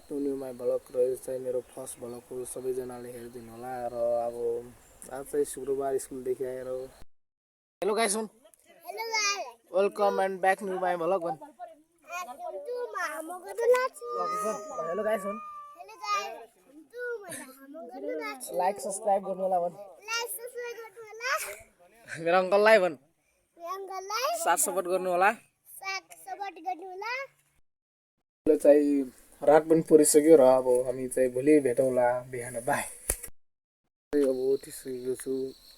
To knew my vlog र यो चाहिँ मेरो फर्स्ट भ्लग हो। सबैजनाले हेरिदिनु होला र अब आज चाहिँ शुक्रबार स्कुलदेखि आएर हेलो गाइस हुन् welcome and back knew my vlog भन् हेलो गाइस हुन् लाइक सब्सक्राइब गर्नु होला भन् मेरो अङ्कललाई भन् साथ सपोर्ट गर्नु होला। चाहिँ रात पनि परिसक्यो र अब हामी चाहिँ भोलि भेटौँला बिहान बाई। अब उठिसकेको छु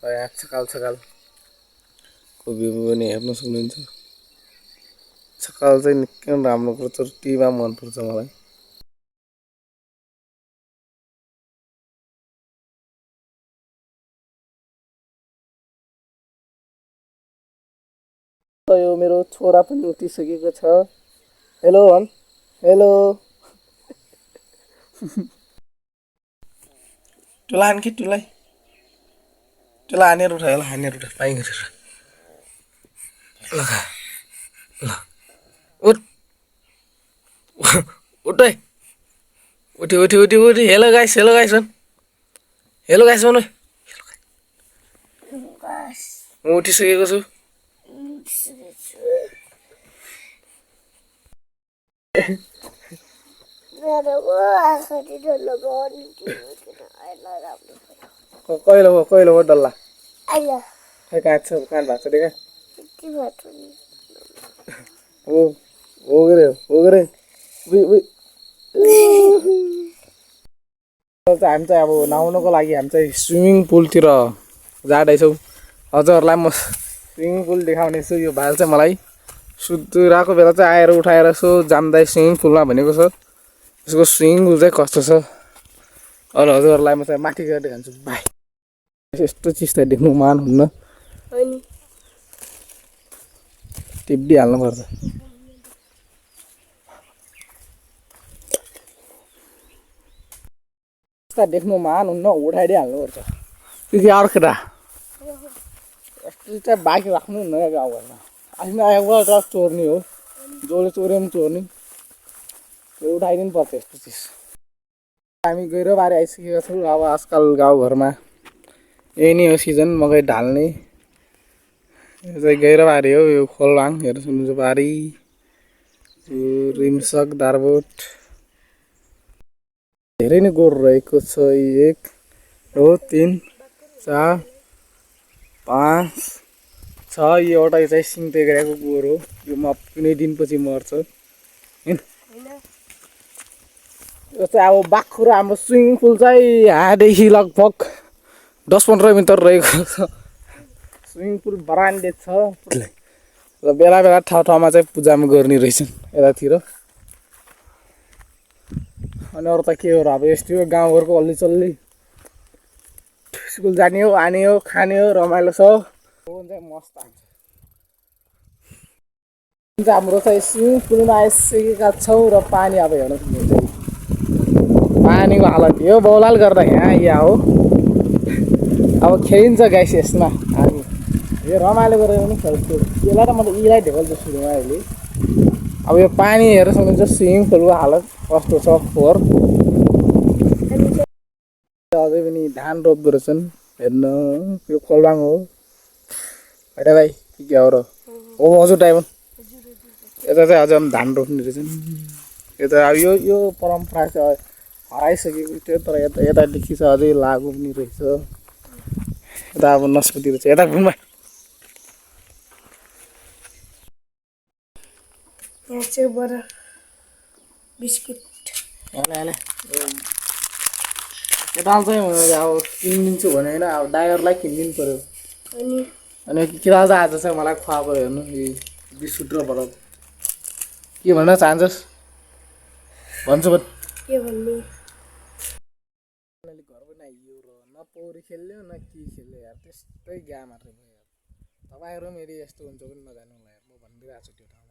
यहाँ छकाल छकालको भ्यू पनि हेर्न सक्नुहुन्छ। छकाल चाहिँ निकै राम्रो पर्छ, टीमा मनपर्छ मलाई। यो मेरो छोरा पनि उठिसकेको छ। हेलो भन् हेलो टुला हान कि टुलाई टुला हानेर उठ होला हानेर उठ पाइ गरेर ल ल उठ उठ उठी उठी उठी उठी हेलो गाइस भन् हेलो गाइस भन् म उठिसकेको छु। कहिले हो डल्ला खै कहाँ छ कहाँ भएको छ देखा हो गरे हामी चाहिँ अब नुहाउनको लागि हामी चाहिँ स्विमिङ पुलतिर जाँदैछौँ। हजुरहरूलाई म स्विमिङ पुल देखाउने छु। यो भाल चाहिँ मलाई सुतिरहेको बेला चाहिँ आएर उठाएर यसो जाम्दै स्विमिङ पुलमा भनेको छ। यसको स्विमिङ पुल चाहिँ कस्तो छ अरू हजुरहरूलाई म चाहिँ माथि गएर देखाउँछु। बाई यस्तो चिज त देख्नु मान हुन्न, टिपिहाल्नुपर्छ। देख्नु मान हुन्न, उठाइदिइहाल्नुपर्छ। कि अर्को दा यस्तो चाहिँ बाइक राख्नु हुन्न क्या गाउँघरमा। आफ्नो आएको त चोर्ने हो, जसले चोर्यो पनि चोर्ने, त्यो उठाइदिनु पर्छ यस्तो चिज। हामी गैरोबारी आइसकेका छौँ। अब आजकल गाउँघरमा यही नै हो सिजन मकै ढाल्ने। यो चाहिँ गैरोबारी हो, यो खोलवाङ हेर्नु सक्नुहुन्छ बारी, यो रिमसक दारबोट। धेरै नै गोरु रहेको छ। 1 2 3 4 5 6 यो एउटा चाहिँ सिङते गरेको गोरु हो। यो कुनै दिनपछि मर्छ। यो चाहिँ अब बाख्रो हाम्रो स्विमिङ पुल चाहिँ यहाँदेखि लगभग 10-15 मिटर रहेको छ। स्विमिङ पुल ब्रान्डेड छ र बेला बेला ठाउँमा चाहिँ पूजामा गर्ने रहेछन् यतातिर। अनि अरू त के हो र अब यस्तो हो गाउँघरको हल्लीचल्ली। स्कुल जाने हो, आने हो, खाने हो, रमाइलो छ। चाहिँ मस्त हुन्छ। हाम्रो चाहिँ स्विमिङ पुलमा आइसकेका छौँ र पानी अब हेर्नु सक्नुहुन्छ। पानीको हालत यो बौलाल गर्दा यहाँ हो। अब खेलिन्छ गाइस यसमा हामी। यो रमाइलो गरेर पनि खेल्छु। यसलाई त म त यीलाई ढेकल्छु सुरुमा अहिले। अब यो पानी हेर्नु सक्नुहुन्छ स्विमिङ पुलको हालत कस्तो छ। फोहोर अझै पनि धान रोप्दो रहेछन् हेर्नु। यो खोलवाङ हो होइन भाइ के हो र हो हजुर ड्राइभर। यता चाहिँ अझ पनि धान रोप्ने रहेछन्। यता अब यो परम्परा चाहिँ हराइसकेको थियो तर यतादेखि चाहिँ अझै लागु पनि रहेछ। यता अब नस्पति रहेछ। यता घुम्नु यहाँ चाहिँ बडा बिस्कुट केटाल चाहिँ अब किनिदिन्छु भने होइन अब ड्राइभरलाई किनिदिनु पऱ्यो। अनि केटाल चाहिँ आज चाहिँ मलाई खुवाएको हेर्नु यो बिस्कुट र बडा। के भन्न चाहन्छस् भन्छु के भन्नु। घर पनि आइयो र न पौडी खेल्यो न के खेल्यो यार, त्यस्तै गा मात्रै भयो यार। तपाईँहरू पनि यदि यस्तो हुन्छ पनि नजानु होला यार, म भनिदिइरहेको छु त्यो ठाउँमा।